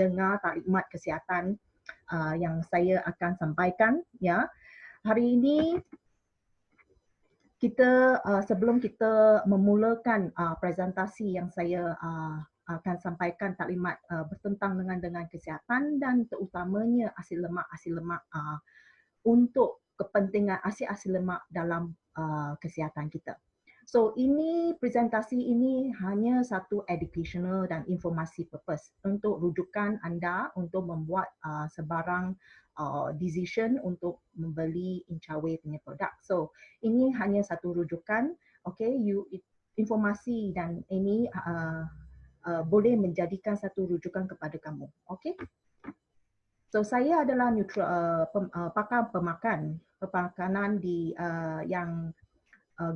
dengar taklimat kesihatan yang saya akan sampaikan. Ya, hari ini kita sebelum kita memulakan presentasi yang saya akan sampaikan taklimat bertentang dengan kesihatan dan terutamanya asid lemak untuk kepentingan asid lemak dalam kesihatan kita. So ini presentasi ini hanya satu educational dan informasi purpose untuk rujukan anda untuk membuat sebarang decision untuk membeli Incawe punya produk. So ini hanya satu rujukan, okay, informasi dan ini boleh menjadikan satu rujukan kepada kamu, okay? So saya adalah pakar pemakanan di yang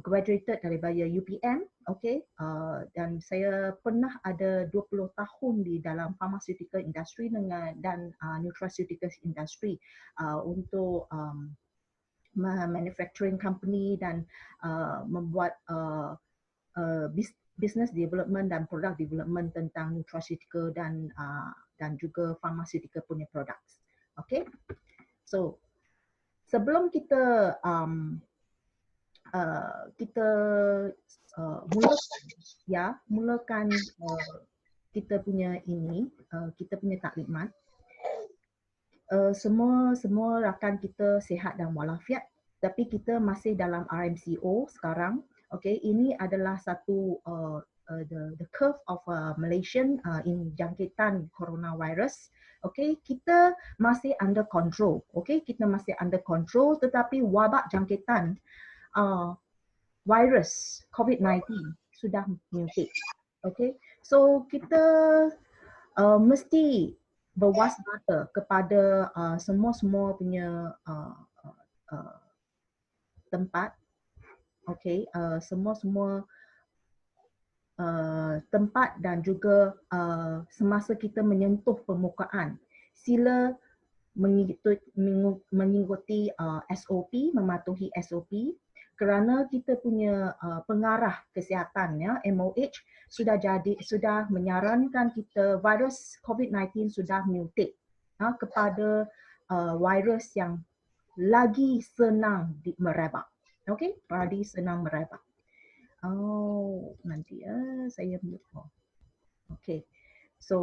graduated daripada UPM, okay, dan saya pernah ada 20 tahun di dalam pharmaceutical industry dan nutraceutical industry untuk manufacturing company dan membuat business development dan product development tentang nutraceutical dan juga pharmaceutical punya products. Okay, so sebelum kita mulakan kita punya kita punya taklimat. Semua rakan kita sihat dan walafiat, tapi kita masih dalam RMCO sekarang. Okay, ini adalah satu the curve of Malaysian in jangkitan coronavirus. Okay, kita masih under control. Okay, kita masih under control, tetapi wabak jangkitan virus COVID-19 sudah mutate. Okay, so kita mesti berwaspada kepada semua punya tempat. Okay, semua tempat dan juga semasa kita menyentuh permukaan, sila mengikuti SOP, mematuhi SOP, kerana kita punya pengarah kesihatan ya MOH sudah menyarankan kita virus COVID-19 sudah mutate kepada virus yang lagi senang merebak. Okey, lagi senang merebak. Oh, nanti saya mute. Okey. So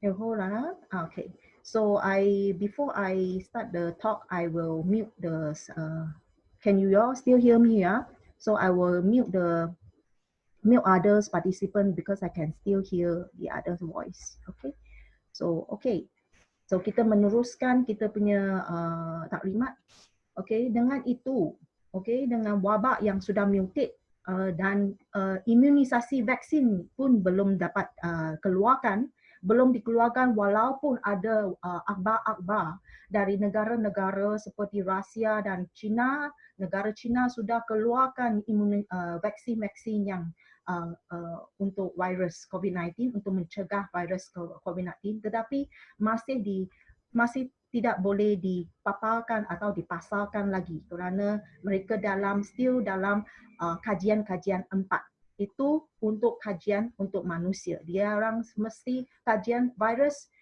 hold on. Okay. So before I start the talk, I will mute the. Can you all still hear me? Yeah. So I will mute others participant because I can still hear the other's voice. Okay. So okay. So kita meneruskan kita punya taklimat. Okay. Dengan itu, okay, dengan wabak yang sudah mutate dan imunisasi vaksin pun belum dapat belum dikeluarkan walaupun ada akhbar-akhbar dari negara-negara seperti Rusia dan China. Negara China sudah keluarkan vaksin-vaksin yang untuk virus COVID-19 untuk mencegah virus COVID-19, tetapi masih tidak boleh dipaparkan atau dipasarkan lagi kerana mereka still dalam kajian-kajian 4. Itu untuk kajian untuk manusia. Dia orang mesti kajian virus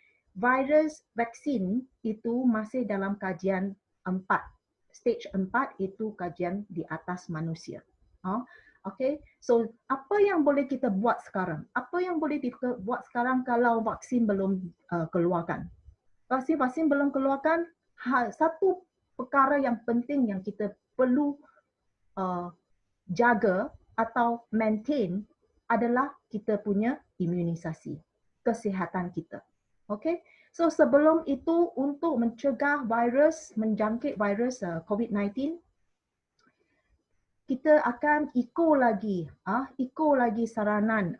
vaksin itu masih dalam kajian 4. Stage 4 itu kajian di atas manusia. Okay, so apa yang boleh kita buat sekarang? Apa yang boleh kita buat sekarang kalau vaksin belum keluarkan? Vaksin belum keluarkan, satu perkara yang penting yang kita perlu jaga atau maintain adalah kita punya imunisasi, kesihatan kita. Okay, so sebelum itu untuk mencegah menjangkit virus COVID-19, kita akan ikut lagi saranan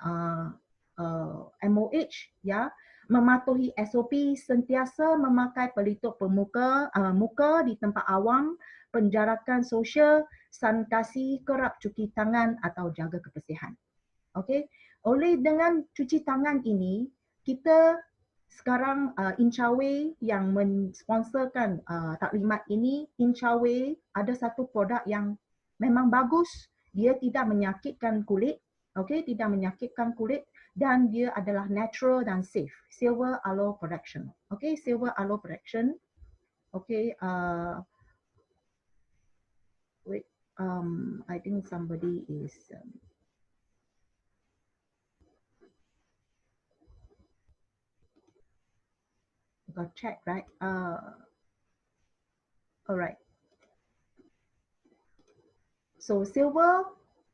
MOH ya, mematuhi SOP, sentiasa memakai pelitup muka di tempat awam, penjarakan sosial, sanitasi, kerap cuci tangan atau jaga kebersihan. Okay, Oleh dengan cuci tangan ini, kita sekarang Incawe yang mensponsorkan taklimat ini, Incawe ada satu produk yang memang bagus. Dia tidak menyakitkan kulit, okey, tidak menyakitkan kulit dan dia adalah natural dan safe. Silver Aloe Protection. Okey, Silver Aloe Protection. Okey, wait, I think somebody is got check, right? Alright. So silver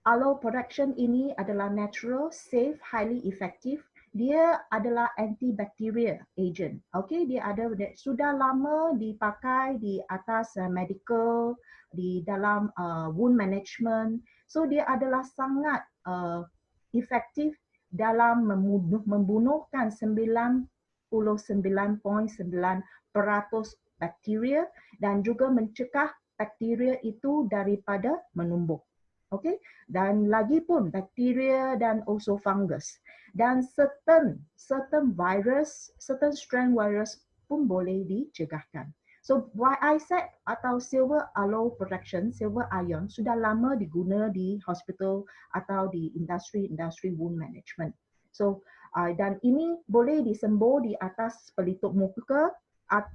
aloe production ini adalah natural, safe, highly effective. Dia adalah antibacterial agent. Okay, dia ada sudah lama dipakai di atas medical, di dalam wound management. So dia adalah sangat efektif dalam membunuhkan 99.9% bakteria dan juga mencegah bakteria itu daripada menumbuh. Okey, dan lagi pun bakteria dan also fungus dan certain virus, certain strain virus pun boleh dicegahkan. So why I said atau silver aloe protection, silver ion sudah lama diguna di hospital atau di industri wound management. So dan ini boleh disembuh di atas pelitup muka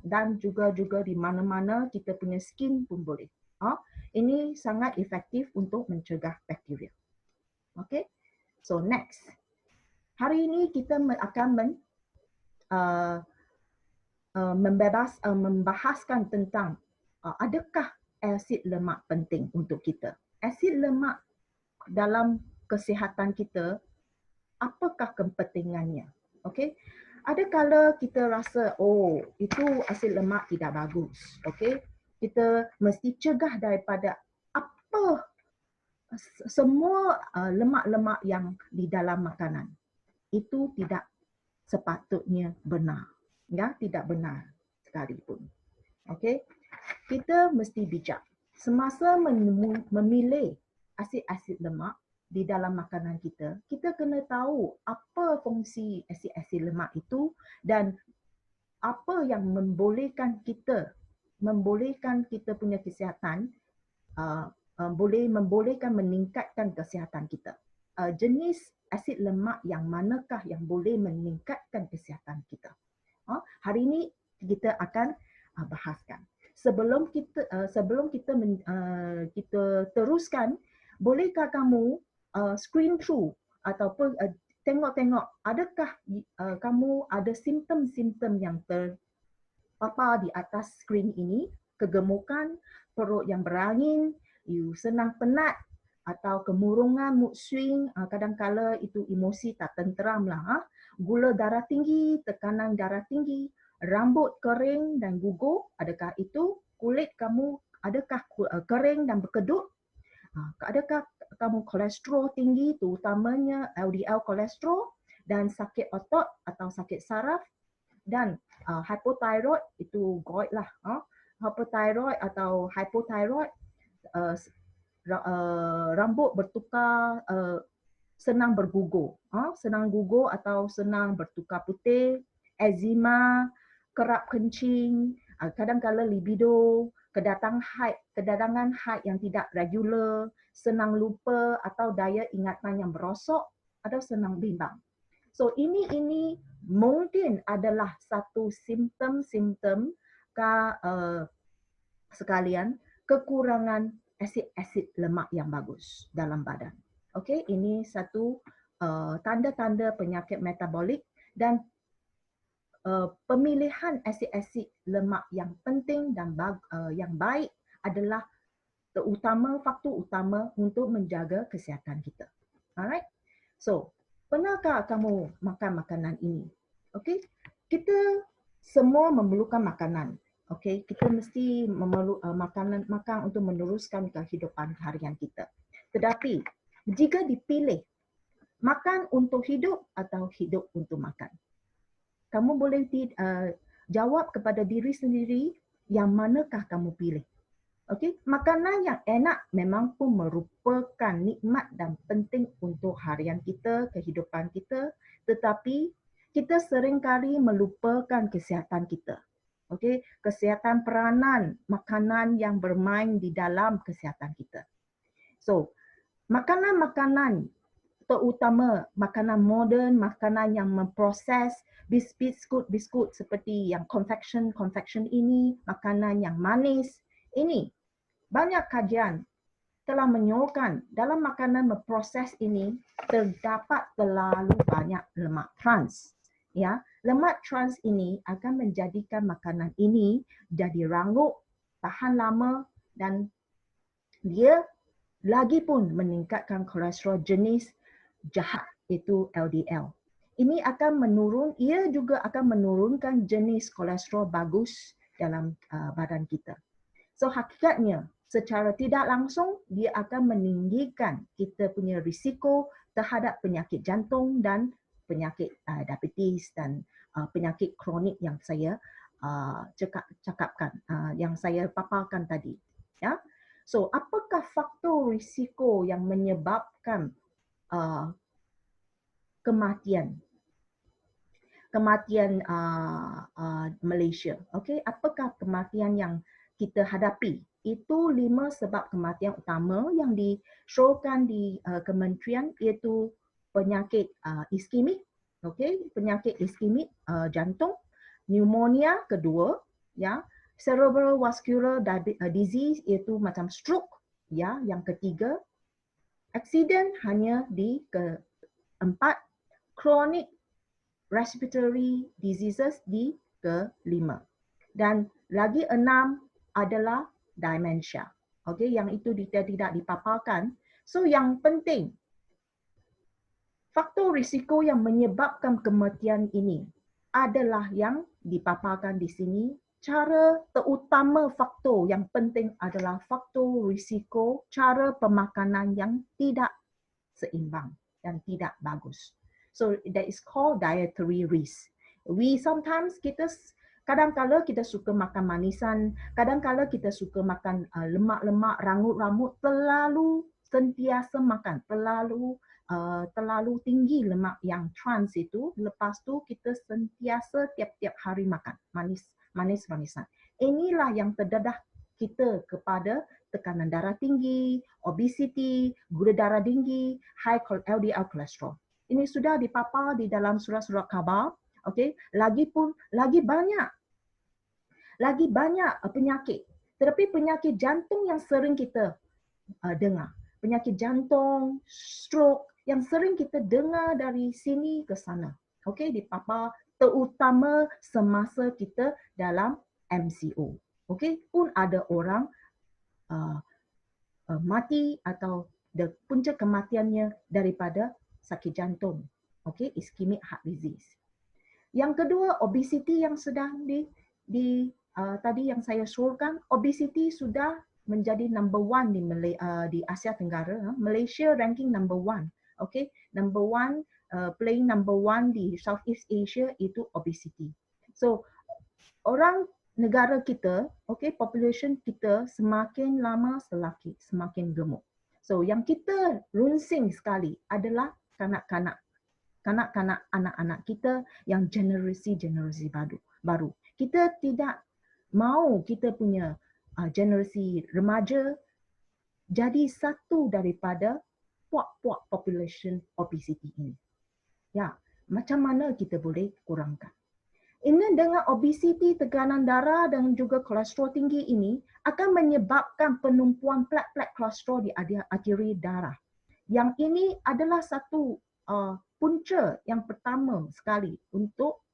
dan juga di mana-mana kita punya skin pun boleh. Ini sangat efektif untuk mencegah bakteria. Okay, so next. Hari ini kita akan membahaskan tentang adakah asid lemak penting untuk kita. Asid lemak dalam kesihatan kita, apakah kepentingannya? Okay, ada kala kita rasa, oh, itu asid lemak tidak bagus. Okay, kita mesti cegah daripada apa semua lemak-lemak yang di dalam makanan. Itu tidak sepatutnya benar. Ya, tidak benar sekalipun. Okay, kita mesti bijak. Semasa memilih asid-asid lemak di dalam makanan kita, kita kena tahu apa fungsi asid-asid lemak itu dan apa yang membolehkan kita punya kesihatan, membolehkan meningkatkan kesihatan kita. Jenis asid lemak yang manakah yang boleh meningkatkan kesihatan kita? Hari ini kita akan bahaskan. Sebelum kita teruskan, bolehkah kamu screen through ataupun tengok-tengok adakah kamu ada simptom-simptom yang terpapar di atas skrin ini, kegemukan, perut yang berangin, you senang penat atau kemurungan, mood swing, kadang-kala itu emosi tak tenteram lah, gula darah tinggi, tekanan darah tinggi, rambut kering dan gugur, adakah itu? Kulit kamu adakah kering dan berkedut? Adakah kamu kolesterol tinggi, terutamanya LDL kolesterol dan sakit otot atau sakit saraf dan hypothyroid itu gout lah. Hypothyroid atau hypothyroid, rambut bertukar, senang bergugur, senang gugur atau senang bertukar putih, eczema, kerap kencing, kadang-kala libido, kedatangan haid yang tidak regular, senang lupa atau daya ingatan yang merosot atau senang bimbang. So ini mungkin adalah satu simptom-simptom sekalian kekurangan asid-asid lemak yang bagus dalam badan. Okey, ini satu tanda-tanda penyakit metabolik dan pemilihan asid-asid lemak yang penting dan yang baik adalah faktor utama untuk menjaga kesihatan kita. Alright. So, pernahkah kamu makan makanan ini? Okey, kita semua memerlukan makanan. Okey, kita mesti makan untuk meneruskan kehidupan harian kita. Tetapi jika dipilih makan untuk hidup atau hidup untuk makan, kamu boleh jawab kepada diri sendiri yang manakah kamu pilih. Okey, makanan yang enak memang pun merupakan nikmat dan penting untuk harian kita, kehidupan kita, tetapi kita seringkali melupakan kesihatan kita. Okey, kesihatan peranan makanan yang bermain di dalam kesihatan kita. So, makanan-makanan terutama makanan moden, makanan yang memproses, biskut seperti yang confection ini, makanan yang manis, ini banyak kajian telah menunjukkan dalam makanan memproses ini terdapat terlalu banyak lemak trans. Ya, lemak trans ini akan menjadikan makanan ini jadi rangup, tahan lama dan dia lagi pun meningkatkan kolesterol jenis jahat iaitu LDL. Ini akan ia juga akan menurunkan jenis kolesterol bagus dalam badan kita. So hakikatnya secara tidak langsung dia akan meninggikan kita punya risiko terhadap penyakit jantung dan penyakit diabetes dan penyakit kronik yang saya cakapkan, yang saya paparkan tadi. Ya. So apakah faktor risiko yang menyebabkan kematian Malaysia? Okay, apakah kematian yang kita hadapi? Itu 5 sebab kematian utama yang disyorkan di kementerian, iaitu penyakit iskemik, okay, penyakit iskemik jantung, pneumonia kedua, ya, cerebral vascular disease iaitu macam stroke, ya, yang ketiga, accident hanya di keempat, chronic respiratory diseases di kelima. Dan lagi 6 adalah dementia. Okey, yang itu tidak dipaparkan. So yang penting, faktor risiko yang menyebabkan kematian ini adalah yang dipaparkan di sini. Cara terutama faktor yang penting adalah faktor risiko cara pemakanan yang tidak seimbang dan tidak bagus. So that is called dietary risk. Sometimes kadang-kala kita suka makan manisan, kadang-kala kita suka makan lemak-lemak, rangut-rangut, terlalu sentiasa makan, terlalu tinggi lemak yang trans itu, lepas tu kita sentiasa tiap-tiap hari makan manis-manisan. Inilah yang terdedah kita kepada tekanan darah tinggi, obesity, gula darah tinggi, high LDL cholesterol. Ini sudah dipapar di dalam surat-surat khabar. Okey, lagi banyak penyakit. Tetapi penyakit jantung yang sering kita dengar, penyakit jantung, stroke yang sering kita dengar dari sini ke sana. Okey, dipapar terutama semasa kita dalam MCO. Okey, pun ada orang mati atau punca kematiannya daripada sakit jantung. Okey, ischemic heart disease. Yang kedua, obesity yang sedang tadi yang saya suruhkan, obesity sudah menjadi number 1 di Asia Tenggara. Malaysia ranking number 1. Okay, number 1, playing number 1 di Southeast Asia itu obesity. So orang negara kita, okay, population kita semakin lama semakin gemuk. So yang kita runsing sekali adalah kanak-kanak anak-anak kita yang generasi baru. Kita tidak mau kita punya generasi remaja jadi satu daripada puak-puak population obesity ini. Ya, macam mana kita boleh kurangkan? Ini dengan obesity, tekanan darah dan juga kolesterol tinggi ini akan menyebabkan penumpuan plak-plak kolesterol di arteri darah. Yang ini adalah satu punca yang pertama sekali untuk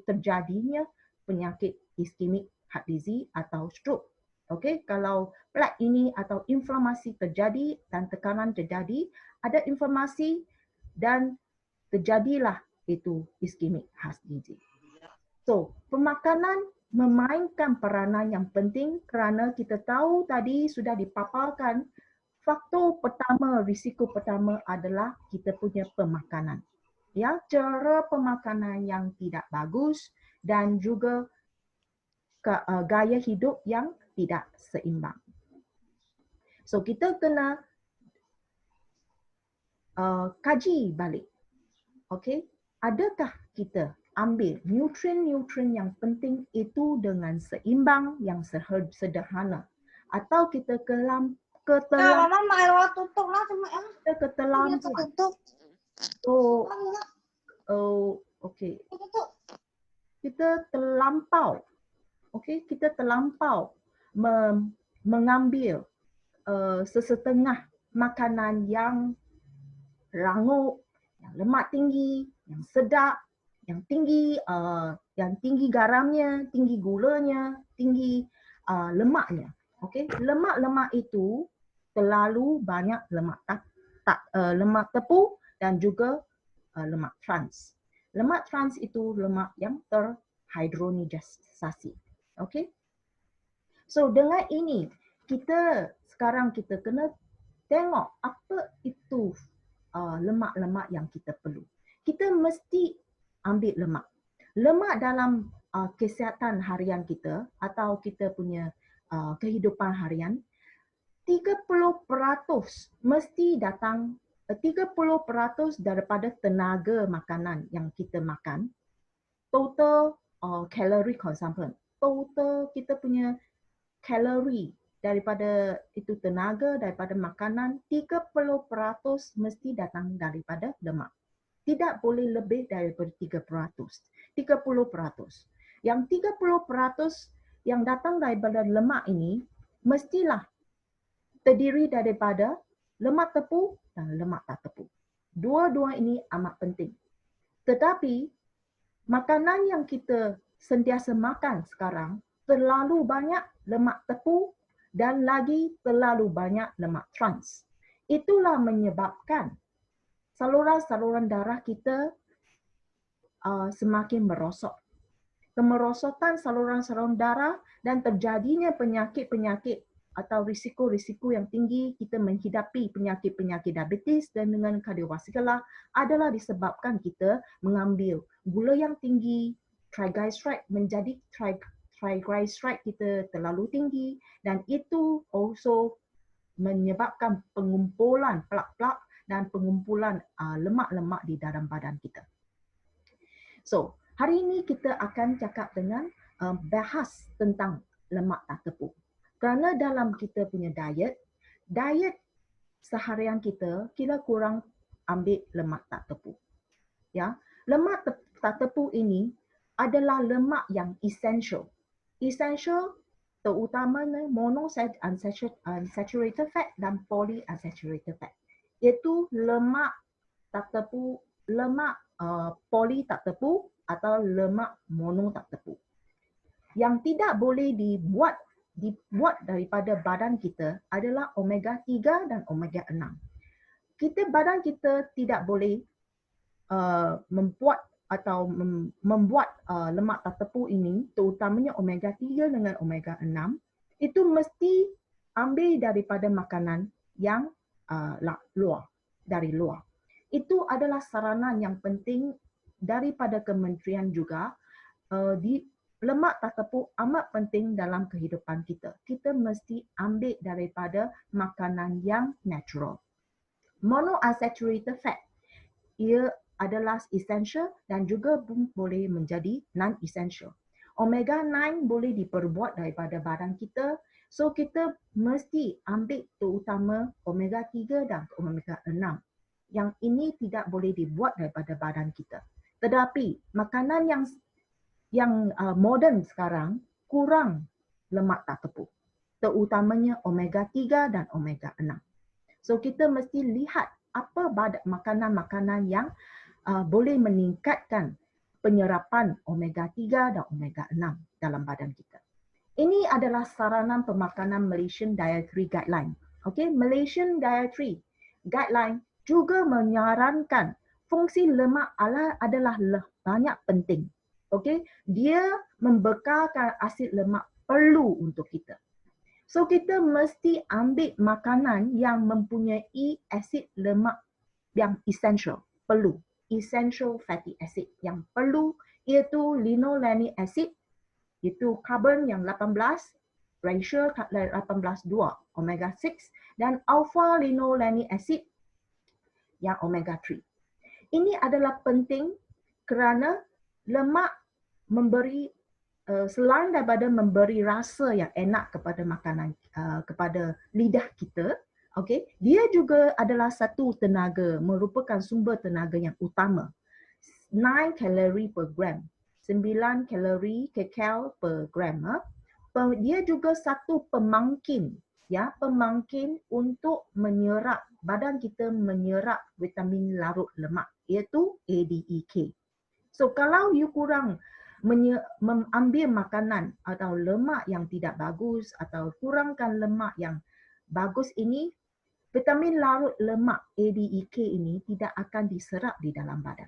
terjadinya penyakit ischemic heart disease atau stroke. Okey, kalau plak ini atau inflamasi terjadi dan tekanan terjadi, ada inflamasi dan terjadilah itu ischemic heart disease. So, pemakanan memainkan peranan yang penting kerana kita tahu tadi sudah dipaparkan faktor pertama, risiko pertama adalah kita punya pemakanan. Ya, cara pemakanan yang tidak bagus dan juga gaya hidup yang tidak seimbang. So kita kena kaji balik. Okay, adakah kita ambil nutrien-nutrien yang penting itu dengan seimbang yang sederhana, atau kita ketelam Mama mau tutup lah cuma keterlampuan. Okay. Kita terlampau. Okay, kita terlampau mengambil sesetengah makanan yang rangup, yang lemak tinggi, yang sedap, yang tinggi garamnya, tinggi gulanya, tinggi lemaknya. Okay, lemak-lemak itu terlalu banyak lemak lemak tepung dan juga lemak trans. Lemak trans itu lemak yang terhidronisasi. Okay. So dengan ini sekarang kita kena tengok apa itu lemak-lemak yang kita perlu. Kita mesti ambil lemak. Lemak dalam kesihatan harian kita atau kita punya kehidupan harian, 30% mesti datang, 30% daripada tenaga makanan yang kita makan, total calorie consumption, total kita punya kalori daripada itu tenaga, daripada makanan, 30% mesti datang daripada lemak. Tidak boleh lebih daripada 30%. Yang 30% yang datang daripada lemak ini mestilah terdiri daripada lemak tepung dan lemak tak tepung. Dua-dua ini amat penting. Tetapi makanan yang kita sentiasa makan sekarang terlalu banyak lemak tepung dan lagi terlalu banyak lemak trans. Itulah menyebabkan saluran-saluran darah kita semakin merosot. Kemerosotan saluran-saluran darah dan terjadinya penyakit-penyakit atau risiko-risiko yang tinggi kita menghidapi penyakit-penyakit diabetes dan dengan kardiovaskular adalah disebabkan kita mengambil gula yang tinggi, triglyceride menjadi triglyceride kita terlalu tinggi, dan itu also menyebabkan pengumpulan plak-plak dan pengumpulan lemak-lemak di dalam badan kita. So, hari ini kita akan cakap dengan bahas tentang lemak tak tepung. Kerana dalam kita punya diet seharian kita kurang ambil lemak tak tepung. Ya, lemak tak tepung ini adalah lemak yang essential. Essential terutamanya monounsaturated fat dan polyunsaturated fat. Iaitu lemak tak tepung, lemak poly tak tepung atau lemak mono tak tepung. Yang tidak boleh dibuat daripada badan kita adalah omega 3 dan omega 6. Badan kita tidak boleh membuat lemak tak tepung ini, terutamanya omega 3 dengan omega 6, itu mesti ambil daripada makanan yang dari luar. Itu adalah saranan yang penting daripada kementerian juga. Lemak tak tepung amat penting dalam kehidupan kita. Kita mesti ambil daripada makanan yang natural. Monounsaturated fat, ia adalah essential dan juga boleh menjadi non-essential. Omega 9 boleh diperbuat daripada badan kita. So kita mesti ambil terutama omega 3 dan omega 6. Yang ini tidak boleh dibuat daripada badan kita. Tetapi makanan yang moden sekarang kurang lemak tak tepung, terutamanya omega 3 dan omega 6. So kita mesti lihat apa makanan-makanan yang boleh meningkatkan penyerapan omega 3 dan omega 6 dalam badan kita. Ini adalah saranan pemakanan Malaysian Dietary Guideline. Okay, Malaysian Dietary Guideline juga menyarankan fungsi lemak adalah banyak penting. Okay, dia membekalkan asid lemak perlu untuk kita. So kita mesti ambil makanan yang mempunyai asid lemak yang essential, perlu. Essential fatty acid yang perlu iaitu linolenic acid, itu karbon yang 18, ratio 18:2 omega 6 dan alpha linolenic acid yang omega 3. Ini adalah penting kerana lemak memberi selain daripada memberi rasa yang enak kepada makanan kepada lidah kita, okey, dia juga adalah satu tenaga, merupakan sumber tenaga yang utama. 9 kalori per gram, 9 kalori kcal per gram. Dia juga satu pemangkin, ya, pemangkin untuk menyerap, badan kita menyerap vitamin larut lemak, iaitu ADEK. So kalau you kurang mengambil makanan atau lemak yang tidak bagus atau kurangkan lemak yang bagus ini, vitamin larut lemak ADEK ini tidak akan diserap di dalam badan.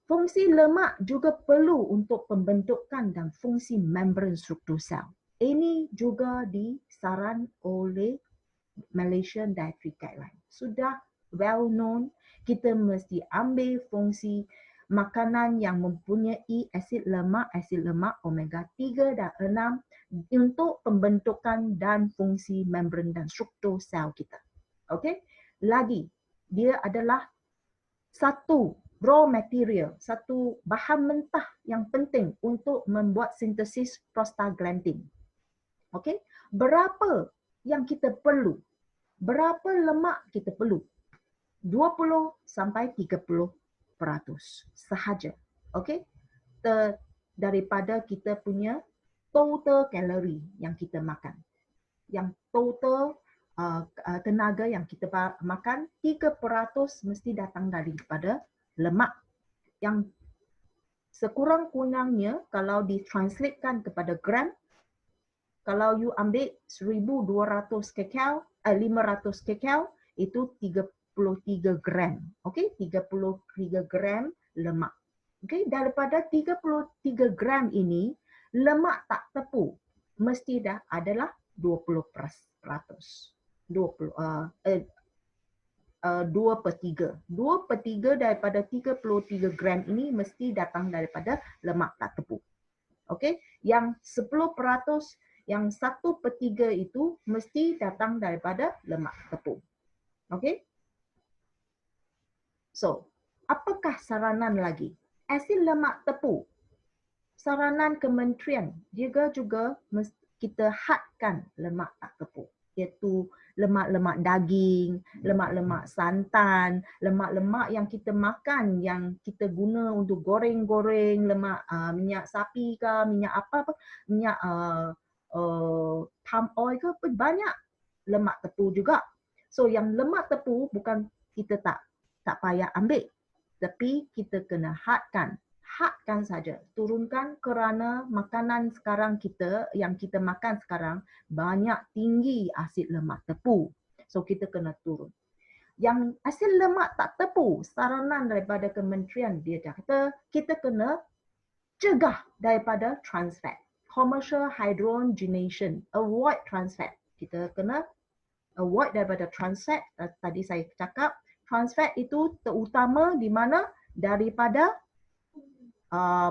Fungsi lemak juga perlu untuk pembentukan dan fungsi membran struktur sel. Ini juga disaran oleh Malaysian Dietary Guideline. Sudah well known, kita mesti ambil fungsi makanan yang mempunyai asid lemak omega 3 dan 6 untuk pembentukan dan fungsi membran dan struktur sel kita. Okey? Lagi, dia adalah satu raw material, satu bahan mentah yang penting untuk membuat sintesis prostaglandin. Okey? Berapa yang kita perlu? Berapa lemak kita perlu? 20 sampai 30% sahaja. Okey? Daripada kita punya total kalori yang kita makan. Yang total tenaga yang kita makan, 3% mesti datang daripada lemak. Yang sekurang-kurangnya kalau ditranslatekan kepada gram, kalau you ambil 1200 kcal, 500 kcal, itu 33 gram. Okey, 33 gram lemak. Okey, daripada 33 gram ini, lemak tak tepu mesti dah adalah 20%. 2/3. 2/3 daripada 33 gram ini mesti datang daripada lemak tak tepu. Okey, yang 10%, yang 1/3 itu mesti datang daripada lemak tepu. Okey? So, apakah saranan lagi? Asid lemak tepu. Saranan kementerian juga kita hadkan lemak tak tepu, iaitu lemak-lemak daging, lemak-lemak santan, lemak-lemak yang kita makan, yang kita guna untuk goreng-goreng, lemak minyak sapi ke, minyak apa, minyak palm oil ke, banyak lemak tepu juga. So yang lemak tepu bukan kita tak payah ambil, tapi kita kena hadkan saja, turunkan kerana makanan sekarang kita, yang kita makan sekarang banyak tinggi asid lemak tepu. So kita kena turun. Yang asid lemak tak tepu, saranan daripada kementerian dia kata kita kena cegah daripada trans fat. Commercial hydrogenation, avoid trans fat. Kita kena avoid daripada trans fat. Tadi saya cakap trans fat itu terutama di mana daripada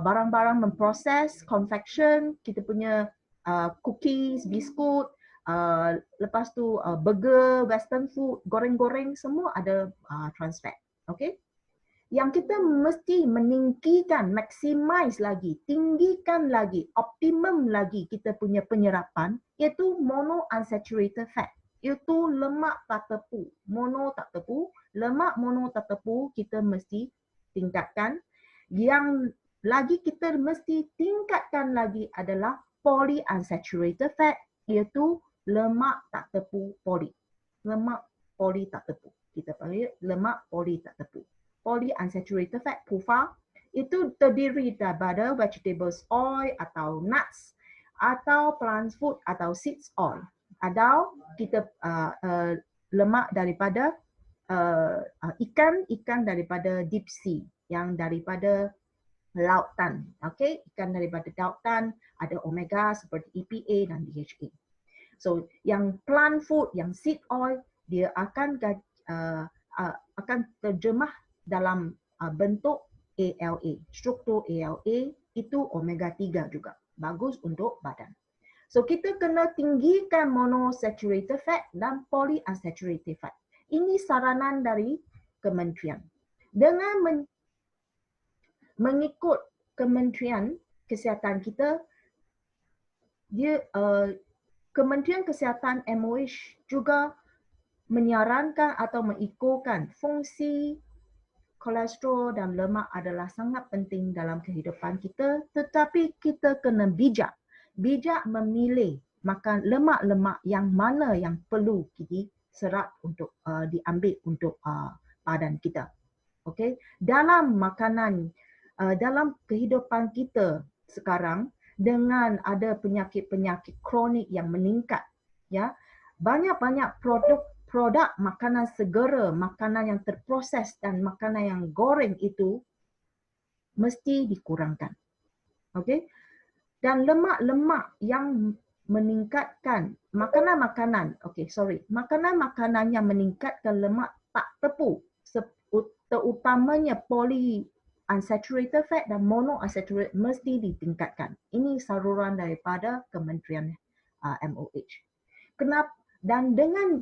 barang-barang memproses, confection, kita punya cookies, biskut, lepas tu burger, western food, goreng-goreng, semua ada trans fat. Okay? Yang kita mesti meninggikan, maximize lagi, tinggikan lagi, optimum lagi kita punya penyerapan, iaitu monounsaturated fat. Iaitu lemak tak tepu, mono tak tepu, lemak mono tak tepu kita mesti tingkatkan. Yang lagi kita mesti tingkatkan lagi adalah polyunsaturated fat, iaitu lemak tak tepu poli. Lemak poli tak tepu. Kita panggil lemak poli tak tepu. Polyunsaturated fat, PUFA, itu terdiri daripada vegetables oil atau nuts atau plant food atau seeds oil. Atau kita lemak daripada ikan daripada deep sea, yang daripada lautan. Okay? Ikan daripada lautan ada omega seperti EPA dan DHA. So yang plant food, yang seed oil, dia akan terjemah dalam bentuk ALA, struktur ALA, itu omega 3 juga. Bagus untuk badan. So kita kena tinggikan monosaturated fat dan polyunsaturated fat. Ini saranan dari kementerian. Dengan mengikut Kementerian Kesihatan kita, Kementerian Kesihatan MOH juga menyarankan atau mengekokan fungsi kolesterol dan lemak adalah sangat penting dalam kehidupan kita, tetapi kita kena bijak memilih makan lemak-lemak yang mana yang perlu diserap untuk diambil untuk badan kita. Okey, dalam makanan, dalam kehidupan kita sekarang dengan ada penyakit-penyakit kronik yang meningkat, ya, banyak-banyak produk makanan segera, makanan yang terproses dan makanan yang goreng itu mesti dikurangkan. Okey? Dan lemak-lemak yang meningkatkan makanan-makanan yang meningkatkan lemak tak tepu, terutamanya polyunsaturated fat dan monounsaturated mesti ditingkatkan. Ini saluran daripada Kementerian MOH. Kenapa? Dan dengan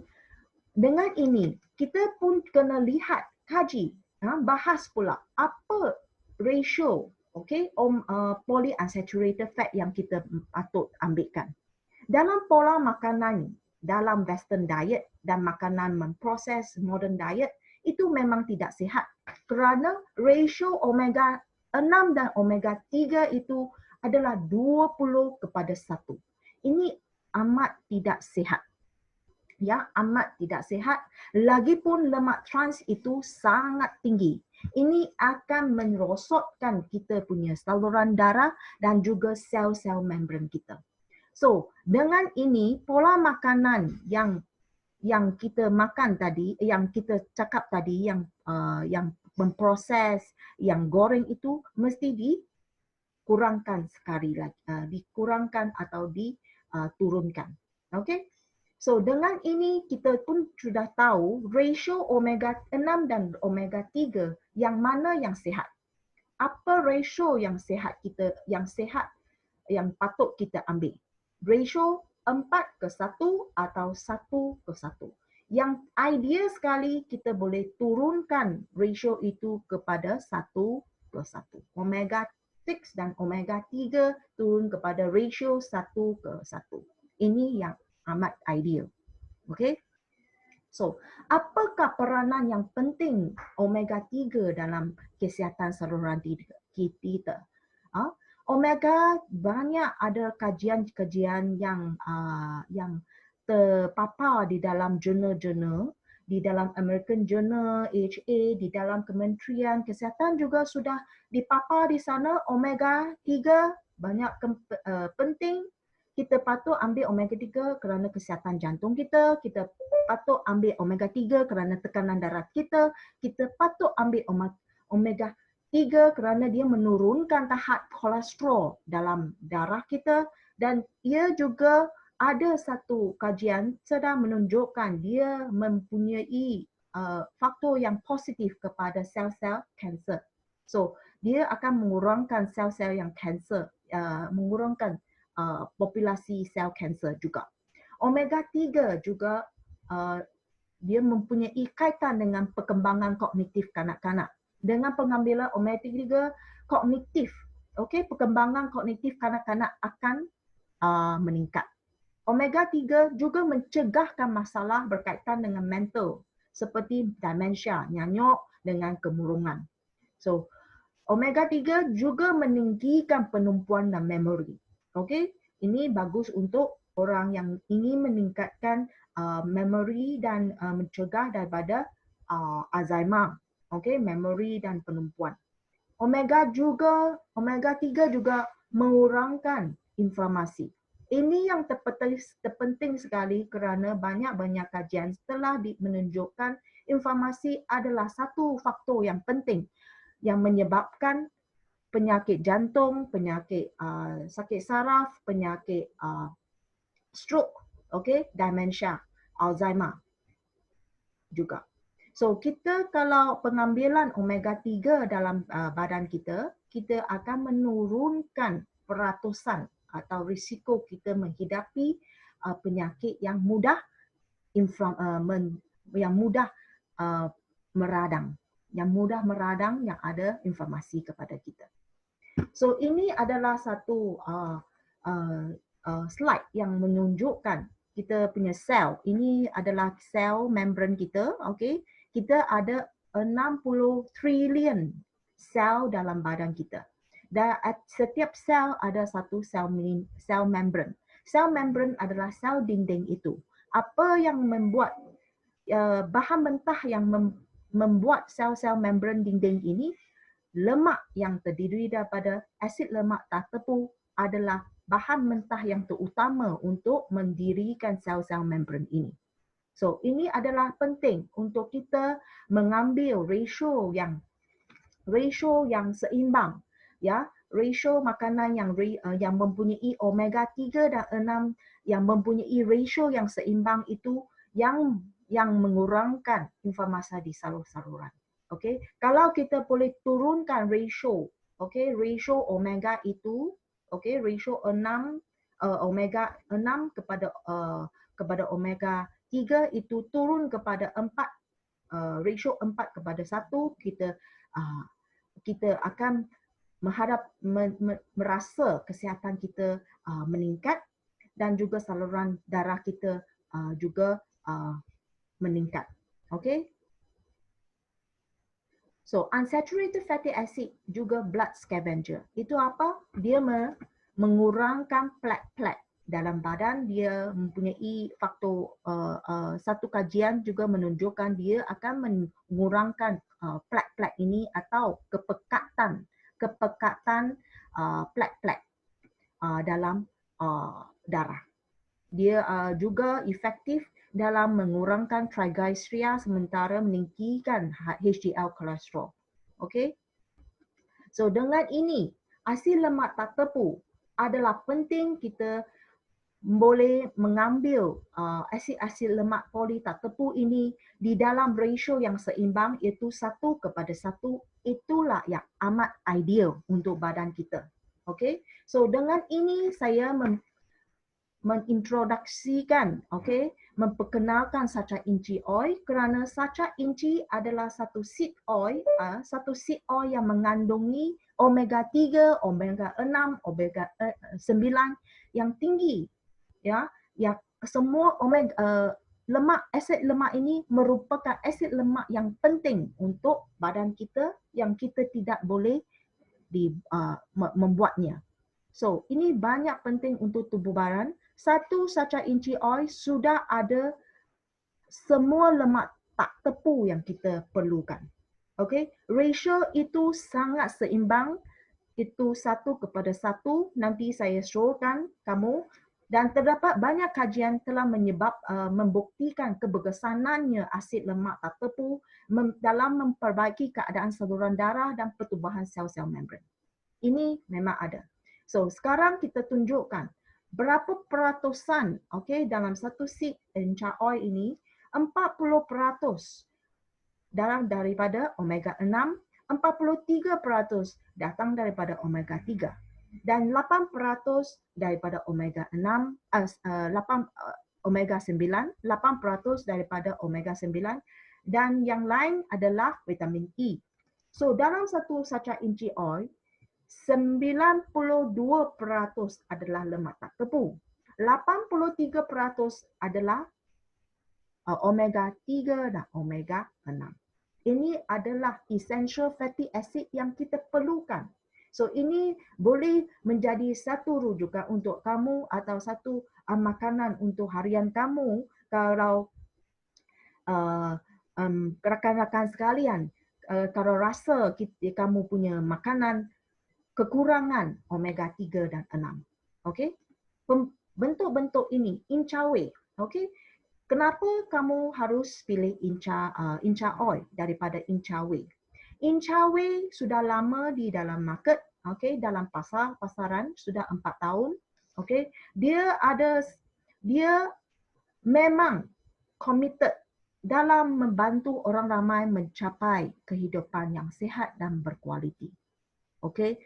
ini kita pun kena lihat, kaji, bahas pula apa ratio polyunsaturated fat yang kita patut ambilkan. Dalam pola makanan, dalam western diet dan makanan memproses modern diet, itu memang tidak sihat kerana ratio omega 6 dan omega 3 itu adalah 20:1. Ini amat tidak sihat. Ya, amat tidak sihat. Lagipun lemak trans itu sangat tinggi. Ini akan merosotkan kita punya saluran darah dan juga sel-sel membran kita. So, dengan ini pola makanan yang kita makan tadi, yang kita cakap tadi, yang memproses, yang goreng itu mesti dikurangkan sekali lagi, dikurangkan atau diturunkan. Okay? So dengan ini kita pun sudah tahu ratio omega 6 dan omega 3 yang mana yang sihat. Apa ratio yang sihat yang patut kita ambil? Ratio 4:1 atau 1:1. Yang ideal sekali kita boleh turunkan ratio itu kepada 1:1. Omega 6 dan omega 3 turun kepada ratio 1:1. Ini yang amat ideal. Okay? So, apakah peranan yang penting omega 3 dalam kesihatan saluran kita? Omega banyak ada kajian-kajian yang terpapar di dalam jurnal-jurnal, di dalam American Journal, AHA, di dalam Kementerian Kesihatan juga sudah dipapar di sana. Omega 3 banyak penting. Kita patut ambil omega 3 kerana kesihatan jantung kita, kita patut ambil omega 3 kerana tekanan darah kita, kita patut ambil omega 3 kerana dia menurunkan tahap kolesterol dalam darah kita, dan ia juga ada satu kajian sedang menunjukkan dia mempunyai faktor yang positif kepada sel-sel kanser. So, dia akan mengurangkan sel-sel yang kanser, mengurangkan populasi sel kanser juga. Omega 3 juga dia mempunyai kaitan dengan perkembangan kognitif kanak-kanak. Dengan pengambilan omega 3 kognitif, perkembangan kognitif kanak-kanak akan meningkat. Omega 3 juga mencegahkan masalah berkaitan dengan mental seperti demensia, nyanyuk dengan kemurungan. So, omega 3 juga meninggikan penumpuan dan memori. Okey, ini bagus untuk orang yang ingin meningkatkan memori dan mencegah daripada Alzheimer. Okey, memori dan penumpuan. Omega 3 juga mengurangkan inflamasi. Ini yang terpenting sekali kerana banyak-banyak kajian telah menunjukkan inflamasi adalah satu faktor yang penting yang menyebabkan penyakit jantung, penyakit sakit saraf, penyakit stroke, demensia, Alzheimer juga. So, kita kalau pengambilan omega 3 dalam badan kita, kita akan menurunkan peratusan atau risiko kita menghidapi penyakit yang mudah meradang, yang ada informasi kepada kita. So ini adalah satu slide yang menunjukkan kita punya sel. Ini adalah sel membran kita. Okay, kita ada 60 trilion sel dalam badan kita. Dan setiap sel ada satu sel membran. Sel membran adalah sel dinding itu. Apa yang membuat bahan mentah yang membuat sel-sel membran dinding ini? Lemak yang terdiri daripada asid lemak tak tepu adalah bahan mentah yang terutama untuk mendirikan sel-sel membran ini. So ini adalah penting untuk kita mengambil ratio yang seimbang, ya, ratio makanan yang mempunyai omega 3 dan 6 yang mempunyai ratio yang seimbang itu yang mengurangkan inflamasi di saluran. Okay, kalau kita boleh turunkan ratio, okay, ratio omega itu, okay, ratio 6 omega 6 kepada omega 3 itu turun kepada 4, ratio 4 kepada 1, kita akan merasa kesihatan kita meningkat dan juga saluran darah kita juga meningkat. Okay. So, unsaturated fatty acid juga blood scavenger. Itu apa? Dia mengurangkan plak-plak dalam badan. Dia mempunyai faktor, satu kajian juga menunjukkan dia akan mengurangkan plak-plak ini atau kepekatan plak-plak dalam darah. Dia juga efektif dalam mengurangkan triglycerida sementara meninggikan HDL kolesterol. Okay? So dengan ini, asid lemak tak tepu adalah penting kita boleh mengambil asid-asid lemak poli tak tepu ini di dalam ratio yang seimbang, iaitu 1 kepada 1. Itulah yang amat ideal untuk badan kita. Okay? So dengan ini saya mengintroduksikan, okay, memperkenalkan sacha inci oil kerana sacha inci adalah satu seed oil yang mengandungi omega 3, omega 6, omega 9 yang tinggi, ya, yang semua lemak, asid lemak ini merupakan asid lemak yang penting untuk badan kita yang kita tidak boleh membuatnya. So, ini banyak penting untuk tubuh badan. Satu sacha inci oil sudah ada semua lemak tak tepu yang kita perlukan. Okay, ratio itu sangat seimbang. Itu 1 kepada 1. Nanti saya showkan kamu. Dan terdapat banyak kajian telah membuktikan keberkesanannya asid lemak tak tepu dalam memperbaiki keadaan saluran darah dan pertubuhan sel-sel membran. Ini memang ada. So, sekarang kita tunjukkan berapa peratusan, okay, dalam satu seed enca oil ini, 40% daripada omega 6, 43% datang daripada omega 3 dan 8% daripada omega 6, omega 9, 8% daripada omega 9 dan yang lain adalah vitamin E. So dalam satu sacha inci oil 92% adalah lemak tak tepu. 83% adalah omega 3 dan omega 6. Ini adalah essential fatty acid yang kita perlukan. So ini boleh menjadi satu rujukan untuk kamu atau satu makanan untuk harian kamu kalau rakan-rakan sekalian kalau rasa kamu punya makanan kekurangan omega 3 dan 6. Okey? Bentuk-bentuk ini incawe, okey? Kenapa kamu harus pilih inca oil daripada incawe? Incawe sudah lama di dalam market, okey, dalam pasaran sudah 4 tahun, okey. Dia memang committed dalam membantu orang ramai mencapai kehidupan yang sihat dan berkualiti. Okey.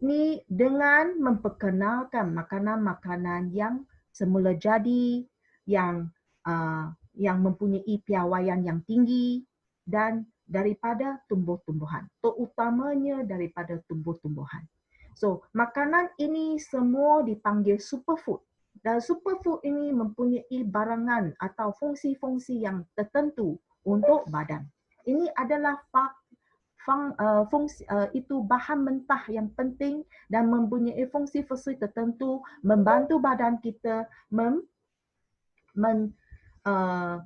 ni dengan memperkenalkan makanan-makanan yang semula jadi, yang mempunyai piawaian yang tinggi dan daripada tumbuh-tumbuhan, terutamanya daripada tumbuh-tumbuhan. So, makanan ini semua dipanggil superfood. Dan superfood ini mempunyai barangan atau fungsi-fungsi yang tertentu untuk badan. Ini adalah itu bahan mentah yang penting dan mempunyai fungsi-fungsi tertentu membantu badan kita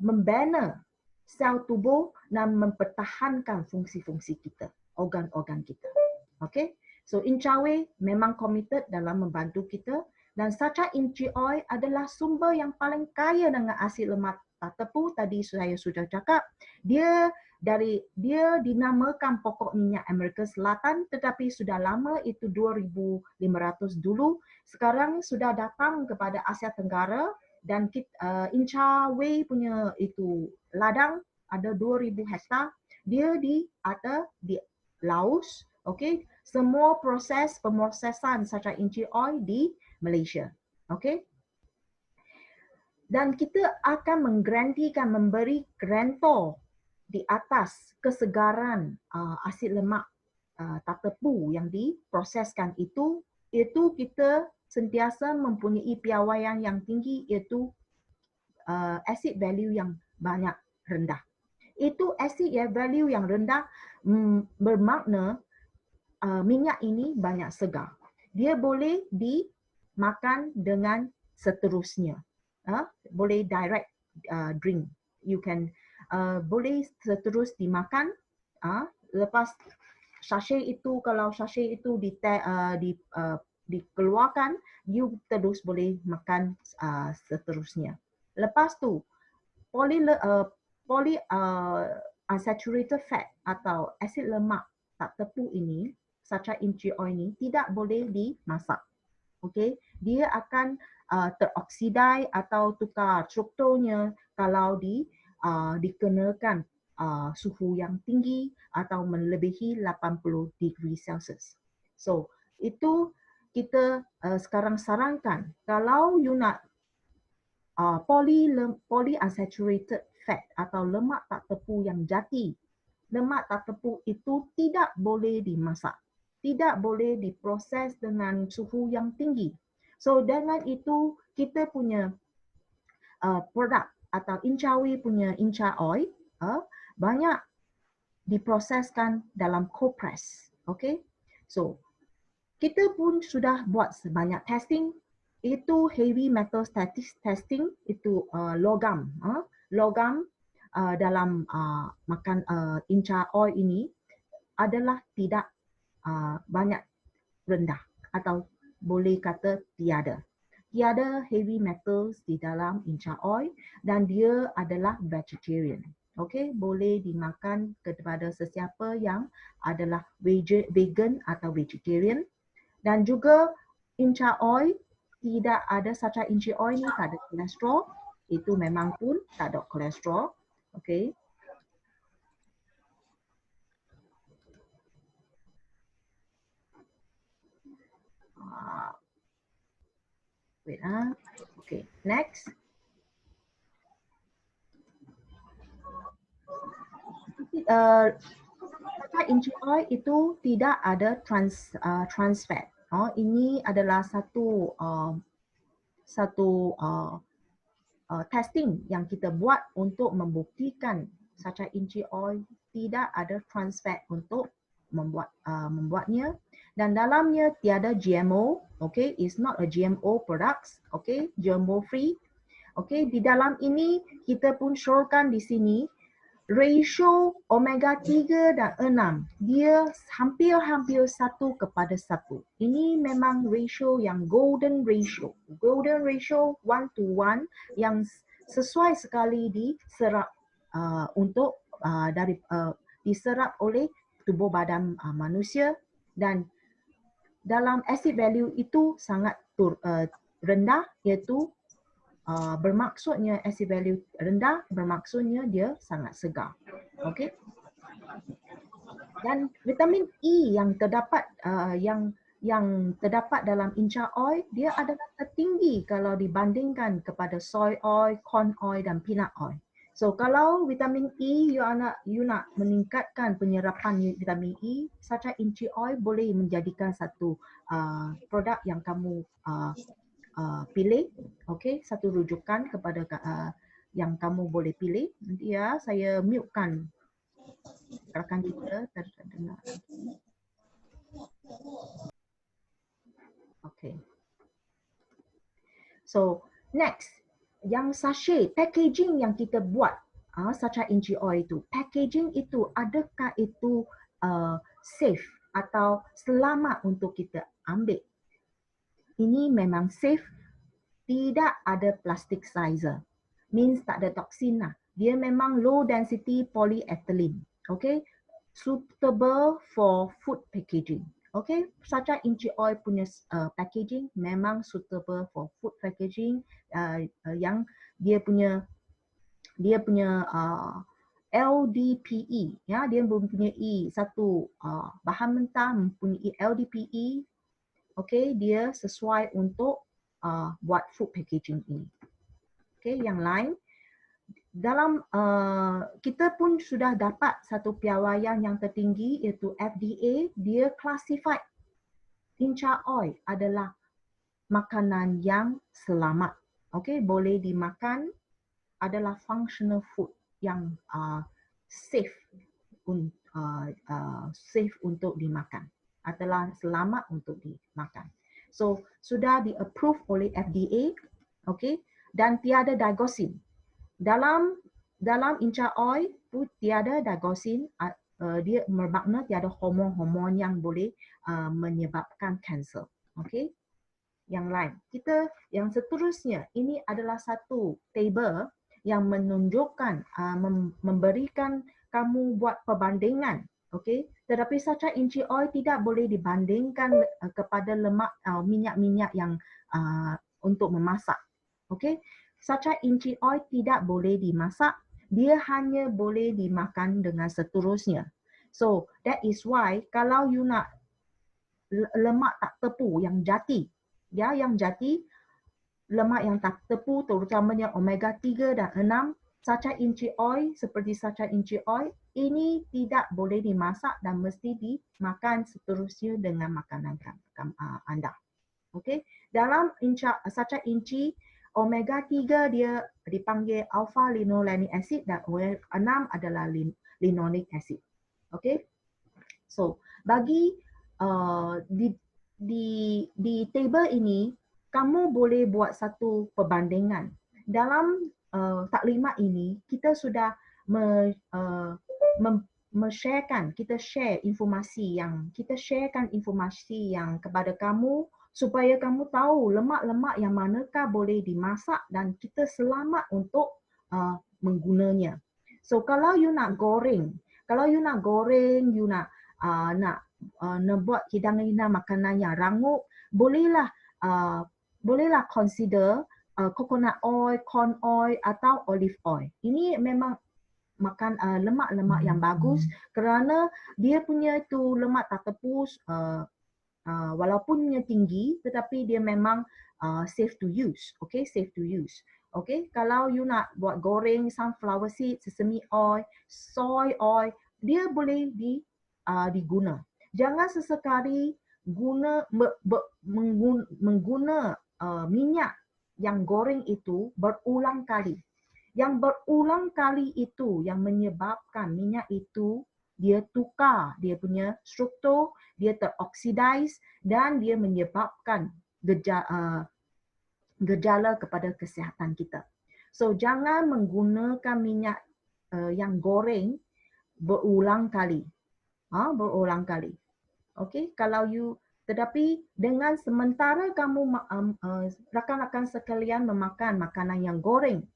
membina sel tubuh dan mempertahankan fungsi-fungsi kita, organ-organ kita. Okay? So Incawe memang committed dalam membantu kita dan saca inci oil adalah sumber yang paling kaya dengan asid lemak tak tepu. Tadi saya sudah cakap, dia dinamakan pokok minyak Amerika Selatan, tetapi sudah lama itu 2,500 dulu. Sekarang sudah datang kepada Asia Tenggara dan Incawe punya itu ladang ada 2,000 hektar. Dia ada di Laos, okey. Semua pemrosesan saca inci oil di Malaysia, okey. Dan kita akan memberi grantor di atas kesegaran asid lemak tak tepu yang diproseskan itu kita sentiasa mempunyai piawaian yang tinggi, iaitu acid value yang banyak rendah. Itu acid value yang rendah bermakna minyak ini banyak segar. Dia boleh dimakan dengan seterusnya. Boleh direct drink. You can boleh seterus dimakan. Lepas sachet itu, kalau sachet itu dikeluarkan, you terus boleh makan seterusnya. Lepas tu, unsaturated fat atau asid lemak tak tepu ini, saca inci oil ini tidak boleh dimasak. Okey, dia akan teroksidai atau tukar strukturnya kalau dikenakan suhu yang tinggi atau melebihi 80 degree Celsius. So, itu kita sekarang sarankan kalau you nak polyunsaturated fat atau lemak tak tepu yang jati. Lemak tak tepu itu tidak boleh dimasak. Tidak boleh diproses dengan suhu yang tinggi. So dengan itu kita punya produk atau Incawe punya Inca oil banyak diproseskan dalam cold press. Okay? So kita pun sudah buat sebanyak testing. Itu heavy metal testing, itu logam. Logam dalam makan Inca oil ini adalah tidak banyak rendah atau boleh kata tiada. Tiada heavy metals di dalam Inca oil dan dia adalah vegetarian. Okey, boleh dimakan kepada sesiapa yang adalah vegan atau vegetarian. Dan juga Inca oil tidak ada saca inci oil ni tak ada kolesterol. Itu memang pun tak ada kolesterol. Okay. Wait Okay, next. Saca inci oil itu tidak ada trans fat. Ini adalah satu testing yang kita buat untuk membuktikan saca inci oil tidak ada trans fat untuk membuatnya, dan dalamnya tiada GMO. Okay, it's not a GMO products. Okay, GMO free. Okay, di dalam ini kita pun syorkan di sini ratio omega 3 dan 6 dia hampir-hampir 1:1. Ini memang ratio yang golden ratio. Golden ratio 1:1 yang sesuai sekali diserap untuk diserap oleh tubuh badan manusia, dan dalam acid value itu sangat rendah, iaitu bermaksudnya acid value rendah, bermaksudnya dia sangat segar. Okey. Dan vitamin E yang terdapat yang yang terdapat dalam inca oil, dia adalah tertinggi kalau dibandingkan kepada soy oil, corn oil dan peanut oil. So kalau vitamin E you nak meningkatkan penyerapan vitamin E, sacha inchi oil boleh menjadikan satu produk yang kamu pilih, okey, satu rujukan kepada yang kamu boleh pilih. Nanti ya saya mute-kan rakan kita terdengar. Okay. So next, yang sachet packaging yang kita buat sacha inchi oil itu, packaging itu adakah itu safe atau selamat untuk kita ambil? Ini memang safe, tidak ada plastic sizer, means tak ada toksin lah. Dia memang low density polyethylene, okay, suitable for food packaging. Okay, sacha inchi oil punya packaging memang suitable for food packaging, yang dia punya LDPE, ya, dia mempunyai satu bahan mentah mempunyai LDPE, okay, dia sesuai untuk buat food packaging ini. Okay, yang lain, dalam kita pun sudah dapat satu piawaian yang tertinggi iaitu FDA, dia classified inca oil adalah makanan yang selamat. Okay, boleh dimakan, adalah functional food yang safe untuk dimakan, adalah selamat untuk dimakan. So sudah di-approve oleh FDA, okay, dan tiada digoxin. Dalam inca oil pun tiada digoxin, dia bermakna tiada hormon-hormon yang boleh menyebabkan kanser. Okay. Yang lain, yang seterusnya, ini adalah satu table yang menunjukkan, memberikan kamu buat perbandingan. Okay. Tetapi sacha inchi oil tidak boleh dibandingkan kepada lemak, minyak-minyak yang untuk memasak. Okay. Sacha inchi oil tidak boleh dimasak, dia hanya boleh dimakan dengan seterusnya. So that is why kalau you nak lemak tak tepu yang jati, ya, yang jati, lemak yang tak tepu terutamanya omega 3 dan 6, sacha inchi oil seperti sacha inchi oil ini tidak boleh dimasak dan mesti dimakan seterusnya dengan makanan anda. Okay. Dalam sacha inchi, omega 3 dia dipanggil alpha linolenic acid dan omega 6 adalah linolenic acid. Okay. So bagi di table ini, kamu boleh buat satu perbandingan. Dalam taklimat ini, kita sudah kita share informasi yang kepada kamu supaya kamu tahu lemak-lemak yang manakah boleh dimasak dan kita selamat untuk menggunanya. So kalau you nak goreng, you nak buat hidangan makanan yang rangup, bolehlah consider coconut oil, corn oil atau olive oil. Ini memang lemak-lemak yang bagus kerana dia punya tu lemak tak tepus, walaupun tinggi tetapi dia memang safe to use. Okay, safe to use. Okay, kalau you nak buat goreng sunflower seed, sesame oil, soy oil, dia boleh diguna. Jangan sesekali mengguna minyak yang goreng itu berulang kali. Yang berulang kali itu yang menyebabkan minyak itu dia tukar dia punya struktur, dia teroksidize dan dia menyebabkan gejala kepada kesihatan kita. So jangan menggunakan minyak yang goreng berulang kali. Berulang kali. Okay, tetapi dengan sementara kamu rakan-rakan sekalian memakan makanan yang goreng,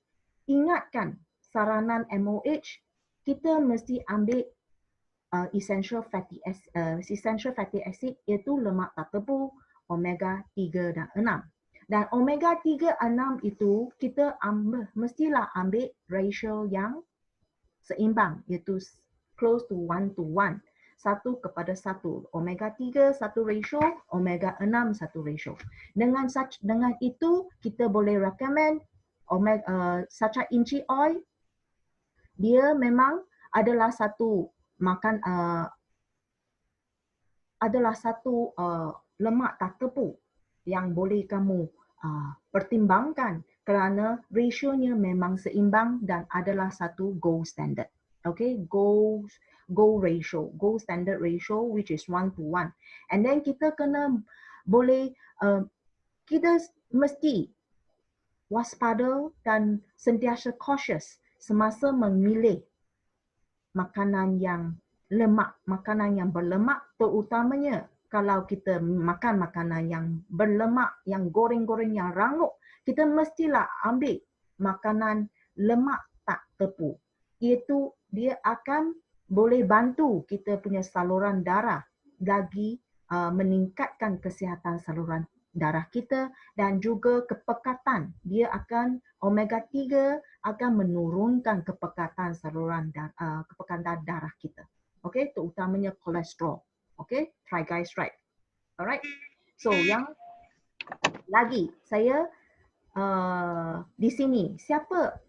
ingatkan saranan MOH, kita mesti ambil essential fatty acid iaitu lemak tak tepu, omega 3 dan 6. Dan omega 3 6 itu kita mestilah ambil ratio yang seimbang iaitu close to 1 to 1. 1:1. Omega 3 1 ratio, omega 6 1 ratio. Dengan itu kita boleh recommend sacha inchi oil. Dia memang adalah satu lemak tak tepu yang boleh kamu pertimbangkan kerana rasionya memang seimbang dan adalah satu gold standard. Okay, gold standard ratio which is 1:1. And then kita kena kita mesti waspada dan sentiasa cautious semasa memilih makanan yang lemak, makanan yang berlemak, terutamanya kalau kita makan makanan yang berlemak, yang goreng-goreng, yang rangup, kita mestilah ambil makanan lemak tak tepu. Iaitu dia akan boleh bantu kita punya saluran darah lagi meningkatkan kesihatan saluran darah kita dan juga kepekatan. Dia akan omega 3 akan menurunkan kepekatan saluran kepekatan darah kita. Okey, terutamanya kolesterol. Okey, triglyceride. Alright. So yang lagi saya di sini siapa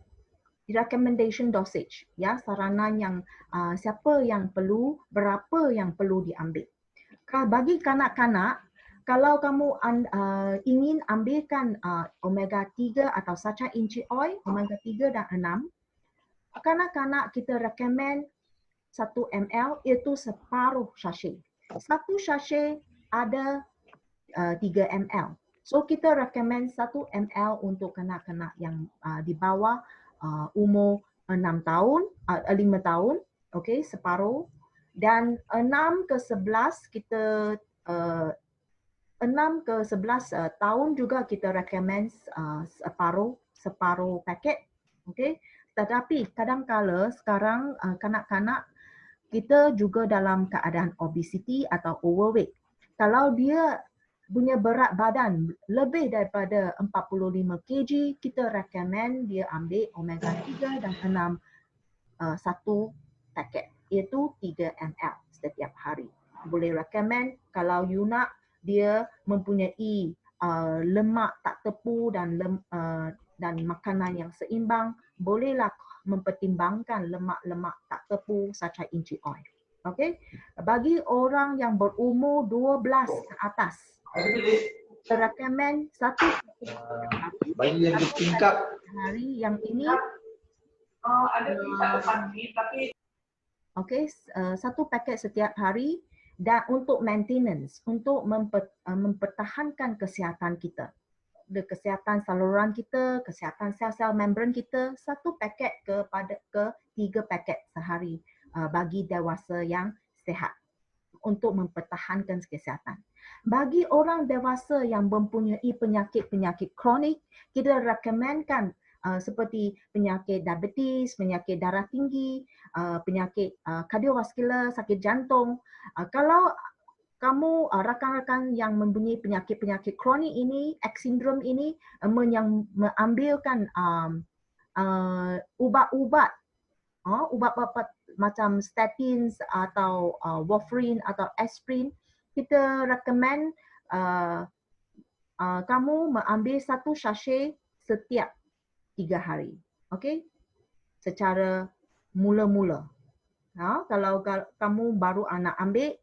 recommendation dosage, ya, saranan yang siapa yang perlu, berapa yang perlu diambil. Bagi kanak-kanak, kalau kamu ingin ambilkan omega 3 atau sacha inchi oil, omega 3 dan 6, kanak-kanak kita recommend 1 ml iaitu separuh sachet. Satu sachet ada 3 ml. So kita recommend 1 ml untuk kanak-kanak yang di bawah umur 6 tahun, 5 tahun, okey, separuh. Dan 6 ke 11 kita 6 ke 11 tahun juga kita recommend separuh paket. Okey. Tetapi kadang-kala sekarang kanak-kanak kita juga dalam keadaan obesity atau overweight. Kalau dia punya berat badan lebih daripada 45 kg, kita recommend dia ambil omega 3 dan 6 satu paket, iaitu 3 ml setiap hari. Boleh recommend kalau you nak dia mempunyai lemak tak tepu dan makanan yang seimbang, bolehlah mempertimbangkan lemak-lemak tak tepu sacha inchi oil. Okey. Bagi orang yang berumur 12 ke atas, saya recommend satu bagi yang tingkat hari yang ini okey, satu paket setiap hari dan untuk maintenance, untuk mempertahankan kesihatan kita. Kesihatan saluran kita, kesihatan sel-sel membran kita, satu paket ke 3 paket sehari bagi dewasa yang sihat untuk mempertahankan kesihatan. Bagi orang dewasa yang mempunyai penyakit-penyakit kronik, kita recommendkan seperti penyakit diabetes, penyakit darah tinggi, penyakit kardiovaskular, sakit jantung. Kalau kamu rakan-rakan yang mempunyai penyakit-penyakit kronik ini, X syndrome ini, yang mengambilkan ubat-ubat macam statins atau warfarin atau aspirin, kita recommend kamu mengambil satu sachet setiap 3 hari. Okey? Secara mula-mula. Kalau kamu baru nak ambil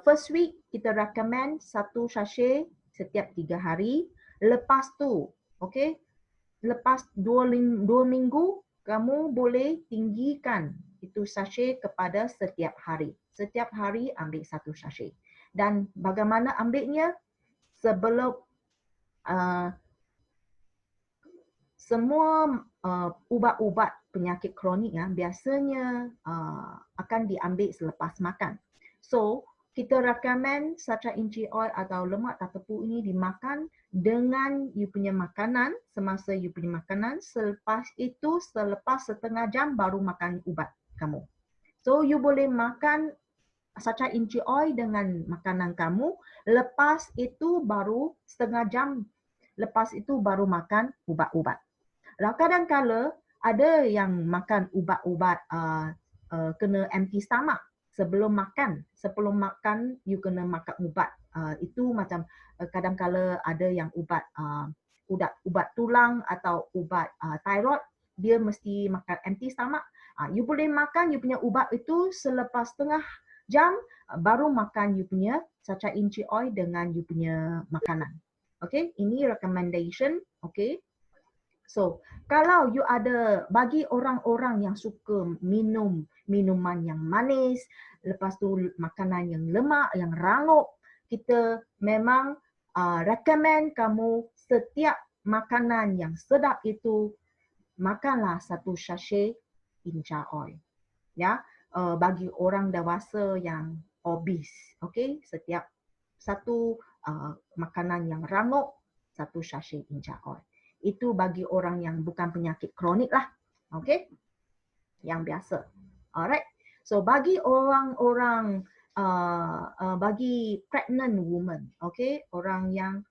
first week, kita recommend satu sachet setiap 3 hari. Lepas tu, okey, lepas 2 minggu, kamu boleh tinggikan itu sachet kepada setiap hari. Setiap hari ambil satu sachet. Dan bagaimana ambilnya? Sebelum semua ubat-ubat penyakit kronik biasanya akan diambil selepas makan. So, kita recommend sacha inchi oil atau lemak tak tepu ini dimakan dengan you punya makanan, semasa you punya makanan, selepas setengah jam baru makan ubat kamu. So, you boleh makan sacha inchi oil dengan makanan kamu, lepas itu baru setengah jam, lepas itu baru makan ubat-ubat. Kadang-kala ada yang makan ubat-ubat kena empty stomach sebelum makan. Sebelum makan you kena makan ubat. Itu macam kadang-kala ada yang ubat ubat tulang atau ubat thyroid, dia mesti makan empty stomach. You boleh makan you punya ubat itu selepas setengah jam baru makan you punya sacha inchi oil dengan you punya makanan. Okay, ini recommendation. Okay. So, kalau you ada bagi orang-orang yang suka minum minuman yang manis, lepas tu makanan yang lemak, yang rangup, kita memang recommend kamu setiap makanan yang sedap itu makanlah satu sachet incha oil. Ya, bagi orang dewasa yang obese, okay, setiap satu makanan yang rangup satu sachet incha oil. Itu bagi orang yang bukan penyakit kronik lah, okay, yang biasa. Alright, so bagi orang-orang bagi pregnant woman, okay, orang yang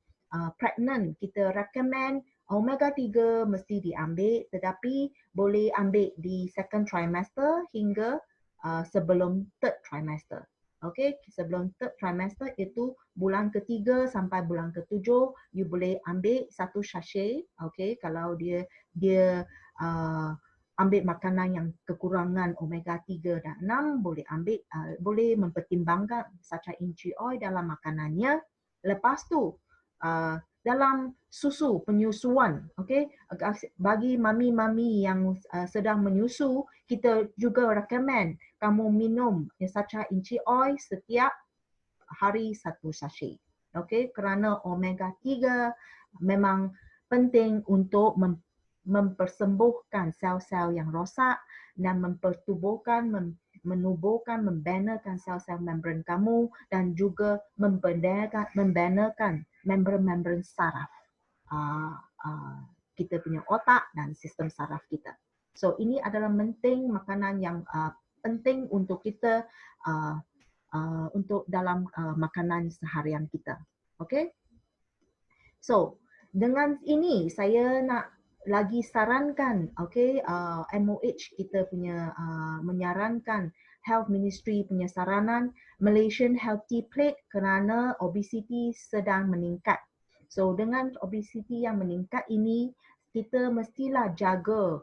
pregnant, kita recommend omega 3 mesti diambil, tetapi boleh ambil di second trimester hingga sebelum third trimester. Okay, sebelum third trimester itu bulan ketiga sampai bulan ketujuh, you boleh ambil satu sachet. Okay, kalau dia ambil makanan yang kekurangan omega 3 dan 6, boleh ambil, boleh mempertimbangkan sacha inchi oil dalam makanannya. Lepas tu dalam susu penyusuan, okay, bagi mami-mami yang sedang menyusu, kita juga recommend kamu minum sacha inchi oil setiap hari satu sachet. Okay, kerana omega 3 memang penting untuk mempersembuhkan sel-sel yang rosak dan mempertubuhkan, menubuhkan, membenakan sel-sel membran kamu dan juga membenakan membran-membran saraf kita punya otak dan sistem saraf kita. So ini adalah penting makanan yang penting untuk kita untuk dalam makanan seharian kita. Okay? So dengan ini saya nak lagi sarankan, okay, MOH kita punya menyarankan, Health Ministry punya saranan Malaysian Healthy Plate kerana obesity sedang meningkat. So dengan obesity yang meningkat ini, kita mestilah jaga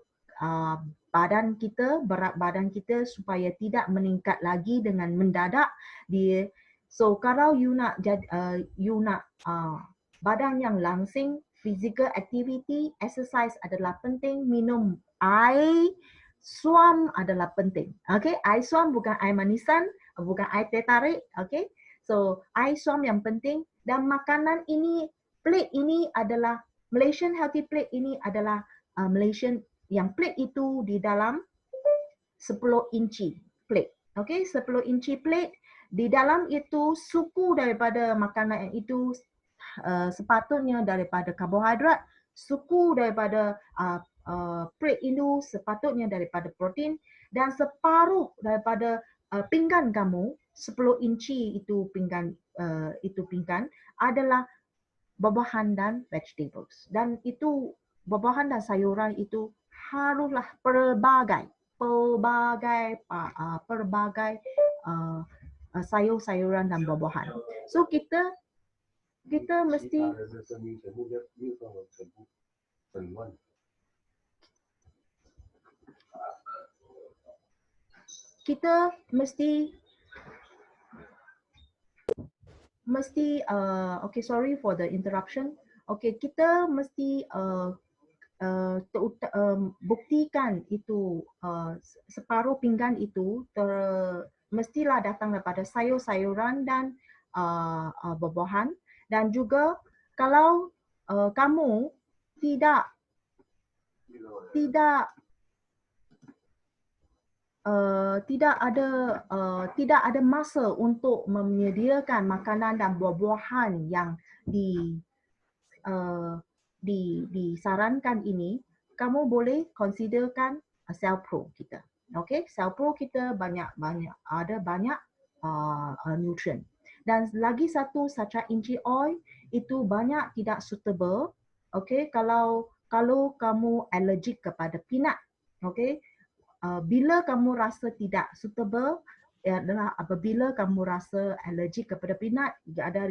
badan kita, berat badan kita supaya tidak meningkat lagi dengan mendadak. So kalau you nak badan yang langsing, physical activity, exercise adalah penting, minum air suam adalah penting. Okay, air suam bukan air manisan, bukan air teh tarik. Okay, so air suam yang penting dan makanan ini, plate ini adalah Malaysian Healthy Plate ini adalah Malaysian yang plate itu di dalam 10 inci plate. Okay, 10 inci plate, di dalam itu suku daripada makanan itu sepatutnya daripada karbohidrat, suku daripada plate itu sepatutnya daripada protein dan separuh daripada pinggan kamu, 10 inci itu pinggan adalah buah-buahan dan vegetables. Dan itu buah-buahan dan sayuran itu haruslah pelbagai sayur-sayuran dan buah-buahan. So kita mesti okay, sorry for the interruption. Okay, kita mesti buktikan itu separuh pinggan itu mestilah datang daripada sayur-sayuran dan buah-buahan. Dan juga kalau kamu tidak ada masa untuk menyediakan makanan dan buah-buahan yang disarankan ini, kamu boleh considerkan Cell Pro kita. Okay, Cell Pro kita ada banyak nutrient. Dan lagi satu, sacha inchi oil itu banyak tidak suitable. Okay, kalau kamu allergic kepada peanut, okay, bila kamu rasa tidak suitable adalah apabila kamu rasa alergik kepada peanut, ada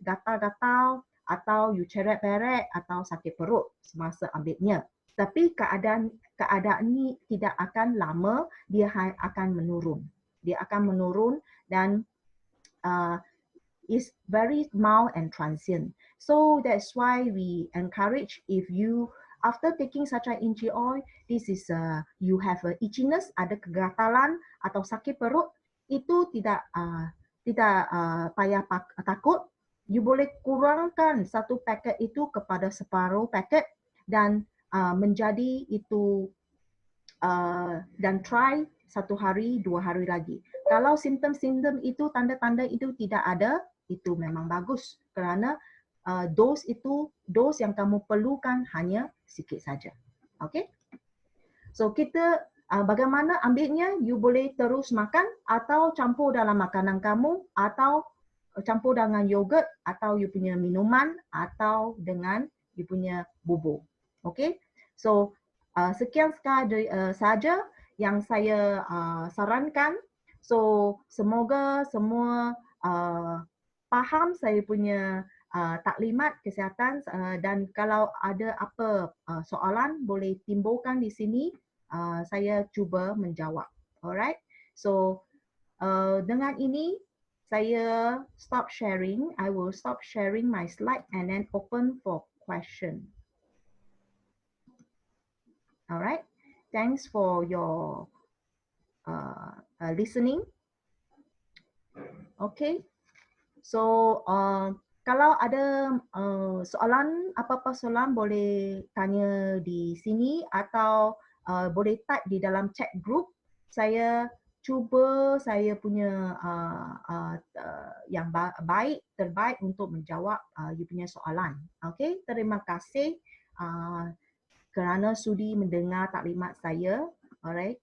gatal-gatal atau you ceret-beret atau sakit perut semasa ambilnya. Tapi keadaan ni tidak akan lama, dia akan menurun. Dia akan menurun dan is very mild and transient. So that's why we encourage if you after taking sacha inchi oil, this is you have a itchiness, ada kegatalan atau sakit perut, itu tidak payah takut. You boleh kurangkan satu paket itu kepada separuh paket dan menjadi itu dan try 1 hari, 2 hari lagi. Kalau simptom-simptom itu, tanda-tanda itu tidak ada, itu memang bagus kerana dos yang kamu perlukan hanya sikit saja. Okay? So kita bagaimana ambilnya? You boleh terus makan atau campur dalam makanan kamu atau campur dengan yogurt atau you punya minuman atau dengan you punya bubur. Okay? So sekian saja yang saya sarankan. So semoga semua faham saya punya taklimat kesihatan dan kalau ada apa soalan boleh timbulkan di sini, saya cuba menjawab. Alright, so dengan ini saya stop sharing. I will stop sharing my slide and then open for question. Alright, thanks for your listening. Okay, so kalau ada soalan, apa-apa soalan boleh tanya di sini atau boleh type di dalam chat group. Saya cuba saya punya yang terbaik untuk menjawab you punya soalan. Okay, terima kasih kerana sudi mendengar taklimat saya. Alright.